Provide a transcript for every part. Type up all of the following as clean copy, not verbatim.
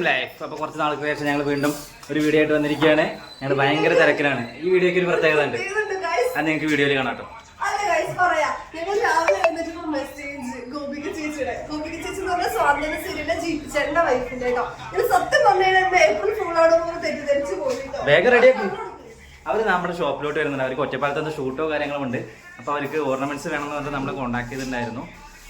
Life. അപ്പോൾ കുറച്ച് നാൾക്ക് ശേഷം ഞങ്ങൾ വീണ്ടും ഒരു വീഡിയോ ആയിട്ട് വന്നിരിക്കുകയാണ്. ഞങ്ങൾ ഭയങ്കര തിരക്കിലാണ്. ഈ വീഡിയോക്ക് ഒരു പ്രത്യേകത ഉണ്ട്, അത് നിങ്ങൾക്ക് വീഡിയോയിൽ കാണാം കേട്ടോ. വേഗം റെഡിയാക്കി. അവർ നമ്മുടെ ഷോപ്പിലോട്ട് വരുന്നുണ്ട്. അവർക്ക് ഒറ്റപ്പാലത്ത് ഷൂട്ടോ കാര്യങ്ങളും ഉണ്ട്. അപ്പോൾ അവർക്ക് ഓർണമെന്റ്സ് വേണമെന്ന് പറഞ്ഞിട്ട് നമ്മളെ കോൺടാക്ട് ചെയ്തിട്ടുണ്ടായിരുന്നു.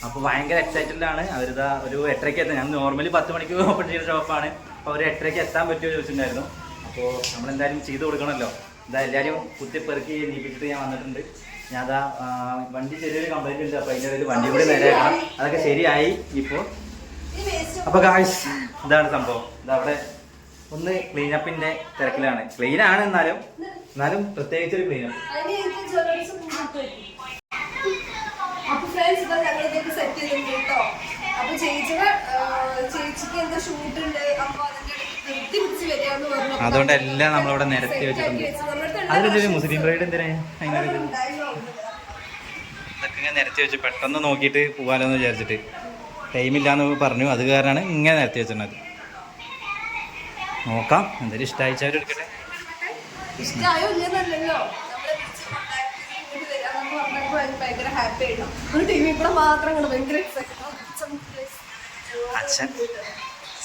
അപ്പോൾ ഭയങ്കര എക്സൈറ്റഡ് ആണ്. അവരിതാ ഒരു 8:30 എത്താൻ, ഞാൻ നോർമലി 10 മണിക്ക് ഓപ്പൺ ചെയ്യുന്ന ഷോപ്പാണ്. അപ്പോൾ അവർ 8:30 എത്താൻ പറ്റുമോ ചോദിച്ചിട്ടുണ്ടായിരുന്നു. അപ്പോൾ നമ്മളെന്തായാലും ചെയ്ത് കൊടുക്കണമല്ലോ. ഇതാ എല്ലാവരും കുത്തിപ്പെറുക്കി നീപ്പിച്ചിട്ട് ഞാൻ വന്നിട്ടുണ്ട്. ഞാൻ അതാ വണ്ടി ചെറിയൊരു കംപ്ലൈൻറ്റ് ഉണ്ട്. അപ്പോൾ അതിൻ്റെ ഇടയിൽ വണ്ടി കൂടി നേരെയാക്കണം. അതൊക്കെ ശരിയായി ഇപ്പോൾ. അപ്പോൾ ഗായ്സ് ഇതാണ് സംഭവം. ഇതവിടെ ഒന്ന് ക്ലീനപ്പിൻ്റെ തിരക്കിലാണ്. ക്ലീനാണ് എന്നാലും പ്രത്യേകിച്ചൊരു ക്ലീനപ്പ്. അതുകൊണ്ട് എല്ലാം നമ്മളിവിടെ നിരത്തി വെച്ചിട്ടുണ്ട്. അതിലൊരു മുസ്ലിം ബ്രൈഡ് എന്തിനാ ഇതൊക്കെ ഇങ്ങനെ നിരത്തി വെച്ച് പെട്ടെന്ന് നോക്കിയിട്ട് പോകാലോ എന്ന് വിചാരിച്ചിട്ട് ടൈമില്ലാന്ന് പറഞ്ഞു. അത് കാരണമാണ് ഇങ്ങനെ നിരത്തി വെച്ചിട്ടുള്ളത്. നോക്കാം, എന്തായാലും ഇഷ്ടമായിച്ചാലും എടുക്കട്ടെ. അച്ഛൻ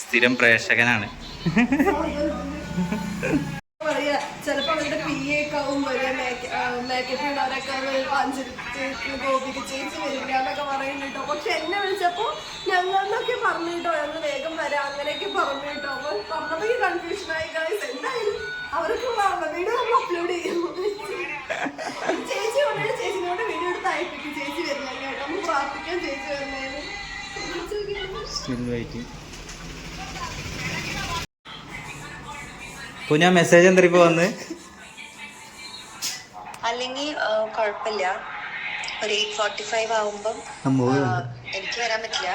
സ്ഥിരം പ്രേക്ഷകനാണ്. ചിലപ്പോ അവരുടെ PA-ക്കാവും വരിക, മേക്കപ്പ് ഇടാനൊക്കെ ഗോപിക ചേച്ചി വരില്ല എന്നൊക്കെ പറയുന്നുട്ടോ. പക്ഷെ എന്നെ വിളിച്ചപ്പോ ഞങ്ങളെന്നൊക്കെ പറഞ്ഞു കേട്ടോ, ഞങ്ങൾ വേഗം വരാം അങ്ങനെയൊക്കെ പറഞ്ഞു കേട്ടോ. അപ്പൊ പറഞ്ഞപ്പോ ഈ കൺഫ്യൂഷനായി. എന്തായാലും അവർക്ക് വീഡിയോ നമ്മൾ അപ്ലോഡ് ചെയ്യും. ചേച്ചി കൊണ്ടിട്ട് ചേച്ചിനോട് വീഡിയോ എടുത്ത് അയപ്പിക്കും. ചേച്ചി വരില്ല കേട്ടോ, നമ്മൾ പ്രാർത്ഥിക്കാൻ ചേച്ചി വരുന്നതിന്. ഞാൻ മെസ്സേജ് എന്താ ഇപ്പൊ വന്ന് അല്ലെങ്കിൽ കുഴപ്പമില്ല. ഒരു 8:45 ആവുമ്പം എനിക്ക് വരാൻ പറ്റില്ല.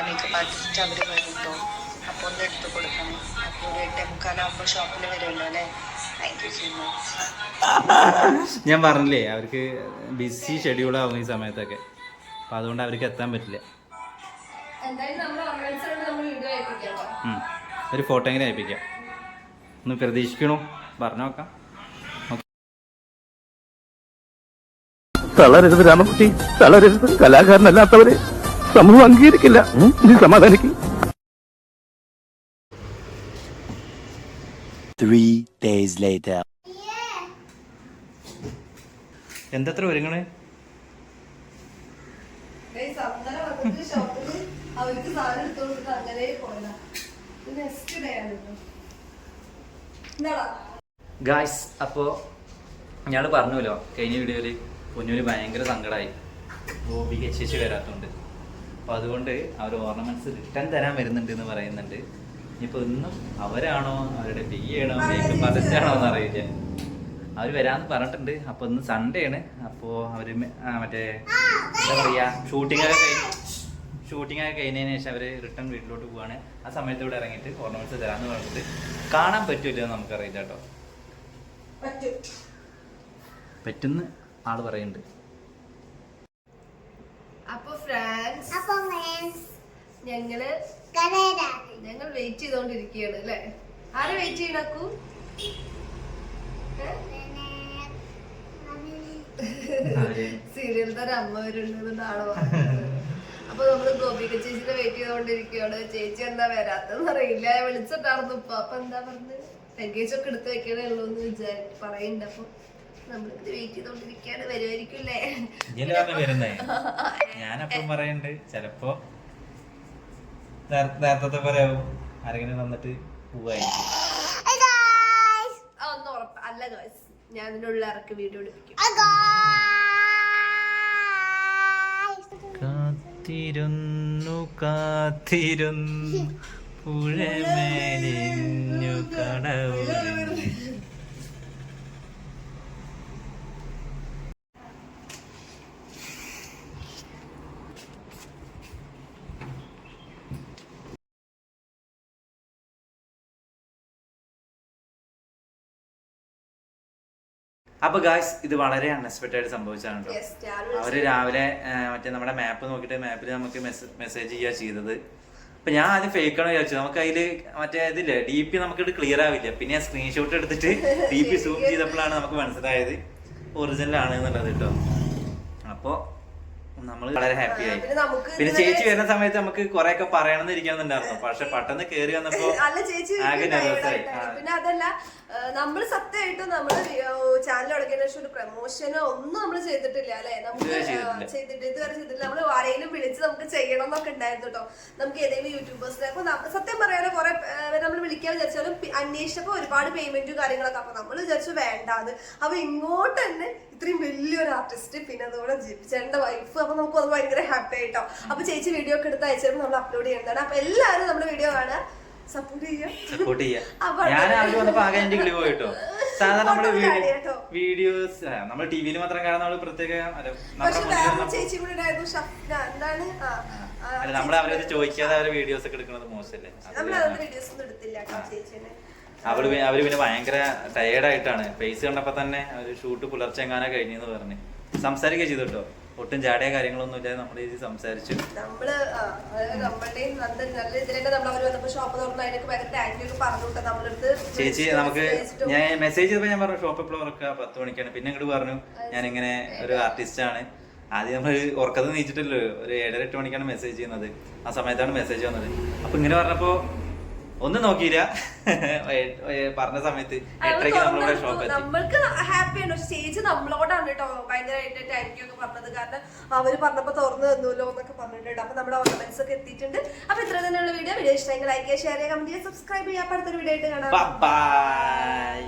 മേക്കപ്പ് ആർട്ടിസ്റ്റ് അവര് വരുമ്പോ അപ്പൊ ഒന്ന് എടുത്തു കൊടുക്കണം. അപ്പൊ ഒരു 8:45 ഷോപ്പിൽ വരുമല്ലോ അല്ലെ. Thank you so much. ഞാൻ പറഞ്ഞില്ലേ അവർക്ക് ബിസി ഷെഡ്യൂൾ ആവും ഈ സമയത്തൊക്കെ. അപ്പൊ അതുകൊണ്ട് അവർക്ക് എത്താൻ പറ്റില്ല. ഒരു ഫോട്ടോ എങ്ങനെ അയപ്പിക്കാം, ഒന്ന് പ്രതീക്ഷിക്കണോ പറഞ്ഞു നോക്കാം. തളരരുത് രാമകുട്ടി, തളരരുത്. കലാകാരനല്ലാത്തവരെ സമൂഹം അംഗീകരിക്കില്ല. നീ സമാധാനിക്കും. 3 days later. എന്തത്ര ഒരുങ്ങണേ? അവർക്ക് സാധനം എടുത്തോണ്ട് അങ്ങനെ പോയതാ. നെക്സ്റ്റ് ഡേ ആണ് ഗായ്സ്. അപ്പോൾ ഞാൻ പറഞ്ഞല്ലോ കഴിഞ്ഞ വീഡിയോയിൽ പൊന്നൂര് ഭയങ്കര സങ്കടമായി ഗോപിക ചേച്ചി വരാത്തതുകൊണ്ട്. അപ്പോൾ അതുകൊണ്ട് അവർ ഓർണമെന്റ്സ് റിട്ടേൺ തരാൻ വരുന്നുണ്ട് എന്ന് പറയുന്നുണ്ട്. ഇനിയിപ്പോൾ ഇന്നും അവരാണോ അവരുടെ PA-ആണോ മേക്കപ്പ് ആർട്ടിസ്റ്റ് ആണോ എന്ന് അറിയില്ല. അവർ വരാമെന്ന് പറഞ്ഞിട്ടുണ്ട്. അപ്പോൾ ഇന്ന് സൺഡേ ആണ്. അപ്പോൾ അവർ മറ്റേ എന്താ പറയുക ഷൂട്ടിംഗ് ഒക്കെ കഴിഞ്ഞതിന് ശേഷം അവർ റിട്ടേൺ വീട്ടിലോട്ട് പോവാണ്. ആ സമയത്ത് ഇവിടെ ഇറങ്ങിയിട്ട് ഓർണമെന്റ്സ് തരാമെന്ന് പറഞ്ഞിട്ട് കാണാൻ പറ്റൂല നമുക്കറിയില്ല കേട്ടോ. പറ്റുന്ന ആള് പറയുന്നുണ്ട്. അപ്പൊ ഫ്രാൻസ് ഞങ്ങൾ വെയിറ്റ് ചെയ്തോണ്ടിരിക്കുകയാണ് അല്ലെ. ആരെ വെയിറ്റ് ചെയ്യണക്കൂ? സീരിയൽ തരം അമ്മ വരുന്നത് നാളെ പറഞ്ഞത്. അപ്പൊ നമ്മള് ഗോപിക ചേച്ചിനെ വെയിറ്റ് ചെയ്തോണ്ടിരിക്കുകയാണ്. ചേച്ചി എന്താ വരാത്തെന്ന് അറിയില്ല. വിളിച്ചിട്ടായിരുന്നു ഇപ്പൊ. അപ്പൊ എന്താ പറഞ്ഞത്, ലഗേജ് ഒക്കെ എടുത്ത് വെക്കണേ ഉള്ളൂ എന്ന് പറയുന്നുണ്ട്. അപ്പൊ നമ്മളിത് വെയിറ്റ് ചെയ്തോണ്ടിരിക്കുകയാണ്. വരുമായിരിക്കില്ലേ? ഞാനപ്പം പറയുന്നുണ്ട് ചിലപ്പോ നേരത്തെ പറയാവും ആരെങ്കിലും വന്നിട്ട് പോവായിരിക്കും. ഒന്നും ഉറപ്പ് അല്ല ഗൈസ്, ഞാൻ ഇതിനുള്ള ഇറക്കി വീഡിയോ എടുപ്പിക്കും. കാത്തിരുന്നു പുഴമേലിഞ്ഞു കടവുകൾ. അപ്പൊ ഗായ്സ് ഇത് വളരെ അൺഎക്സ്പെക്റ്റഡ് ആയിട്ട് സംഭവിച്ചാണ് കേട്ടോ. അവര് രാവിലെ മറ്റേ നമ്മുടെ മാപ്പ് നോക്കിയിട്ട് മാപ്പിൽ നമുക്ക് മെസ്സേജ് ചെയ്യുക ചെയ്തത്. അപ്പൊ ഞാൻ ആദ്യം ഫേക്ക് ആണ് വിചാരിച്ചു. നമുക്ക് അതില് മറ്റേ ഇതില്ലേ DP നമുക്ക് ക്ലിയർ ആവില്ല. പിന്നെ ഞാൻ സ്ക്രീൻഷോട്ട് എടുത്തിട്ട് DP സൂം ചെയ്തപ്പോഴാണ് നമുക്ക് മനസ്സിലായത് ഒറിജിനൽ ആണ് എന്നുള്ളത് കേട്ടോ. അപ്പൊ നമ്മള് വളരെ ഹാപ്പി ആയി. പിന്നെ ചേച്ചി വരുന്ന സമയത്ത് നമുക്ക് കുറെ ഒക്കെ പറയണമെന്ന് ഇരിക്കണമെന്നുണ്ടായിരുന്നു. പക്ഷെ പെട്ടെന്ന് കേറി വന്നപ്പോ ആകെ നെർവസായി. പിന്നെ അതല്ല, നമ്മള് സത്യമായിട്ടും നമ്മള് ചാനൽ തുടങ്ങിയതിനു ശേഷം ഒരു പ്രൊമോഷനോ ഒന്നും നമ്മള് ചെയ്തിട്ടില്ല അല്ലെ. നമുക്ക് ഇതുവരെ ചെയ്തിട്ടില്ല. നമ്മള് ആരെങ്കിലും വിളിച്ച് നമുക്ക് ചെയ്യണം എന്നൊക്കെ ഉണ്ടായിരുന്നു കേട്ടോ. നമുക്ക് ഏതെങ്കിലും യൂട്യൂബേഴ്സിനെ. അപ്പൊ സത്യം പറയാനോ കുറെ നമ്മൾ വിളിക്കാൻ വിചാരിച്ചാലും അന്വേഷിച്ചപ്പോ ഒരുപാട് പേയ്മെന്റും കാര്യങ്ങളൊക്കെ. അപ്പൊ നമ്മൾ വിചാരിച്ചു വേണ്ടാന്ന്. അപ്പൊ ഇങ്ങോട്ട് തന്നെ ഇത്രയും വലിയൊരു ആർട്ടിസ്റ്റ്, പിന്നെ അതുപോലെ ചേട്ടന്റെ വൈഫ്. അപ്പൊ നമുക്ക് അത് ഭയങ്കര ഹാപ്പി ആയിട്ടോ. അപ്പൊ ചേച്ചി വീഡിയോ ഒക്കെ എടുത്ത് അയച്ചപ്പോൾ നമ്മൾ അപ്ലോഡ് ചെയ്യുന്നതാണ്. അപ്പൊ എല്ലാവരും നമ്മുടെ വീഡിയോ കാണാൻ സപ്പോർട്ട് ചെയ്യാം. ഞാൻ ആദ്യം വന്നപ്പോ ആകെ എന്റെ കിളി പോയിട്ടോ. സാധാരണ നമ്മള് വീഡിയോസ് നമ്മൾ ടിവിയിൽ മാത്രം കാണുന്ന നമ്മള് പ്രത്യേക ചേച്ചി കൂടെ ഉണ്ടായിരുന്നു. എന്താണ് അല്ല, നമ്മൾ അവരത് ചോദിക്കാതെ അവരെ വീഡിയോസ് ഒക്കെ എടുക്കുന്നത് മോശമല്ലേ. വീഡിയോസ് ഒന്നും എടുത്തില്ല ചേച്ചിനെ. അവര് പിന്നെ ഭയങ്കര ടയേർഡായിട്ടാണ്. ഫേസ് കണ്ടപ്പോ തന്നെ ഒരു ഷൂട്ട് പുലർച്ചെ എങ്ങാനാ കഴിഞ്ഞെന്ന് പറഞ്ഞ് സംസാരിക്കുക ചെയ്തു കേട്ടോ. ഒട്ടും ചാടിയ കാര്യങ്ങളൊന്നും ഇല്ലാതെ നമ്മൾ ഇത് സംസാരിച്ചു. ചേച്ചി നമുക്ക് ഞാൻ മെസ്സേജ് ചെയ്തപ്പോ ഞാൻ പറഞ്ഞു ഷോപ്പ് എപ്പോഴും ഉറക്കുക 10 മണിക്കാണ്. പിന്നെ ഇങ്ങോട്ട് പറഞ്ഞു ഞാൻ ഇങ്ങനെ ഒരു ആർട്ടിസ്റ്റ് ആണ്. ആദ്യം നമ്മൾ ഉറക്കത്ത് നീച്ചിട്ടല്ലോ ഒരു 7-8 മണിക്കാണ് മെസ്സേജ് ചെയ്യുന്നത്. ആ സമയത്താണ് മെസ്സേജ് വന്നത്. അപ്പൊ ഇങ്ങനെ പറഞ്ഞപ്പോ ഒന്നും നോക്കിയില്ല. പറഞ്ഞ സമയത്ത് 8:30 നമ്മളിവിടെ ഷോപ്പ് എത്തി. നമ്മൾക്ക് ഹാപ്പിയാണ്. പക്ഷെ ചേച്ചി നമ്മളോടാണ് കേട്ടോ ഭയങ്കരമായിട്ട് താങ്ക് യു ഒക്കെ പറഞ്ഞത്. കാരണം അവര് പറഞ്ഞപ്പോ തുറന്നു തന്നല്ലോ എന്നൊക്കെ പറഞ്ഞിട്ടുണ്ട്. അപ്പൊ നമ്മുടെ ഓർണമെന്റ്സ് ഒക്കെ എത്തിയിട്ടുണ്ട്. അപ്പൊ ഇത്ര തന്നെയുള്ള വീഡിയോ ഇഷ്ടമെങ്കിൽ ലൈക്ക് ചെയ്യുക, ഷെയർ ചെയ്യുക, കമന്റ് ചെയ്യുക, സബ്സ്ക്രൈബ് ചെയ്യുക. അപ്പൊ അടുത്തൊരു വീഡിയോ ആയിട്ട് കാണാം. ബൈ.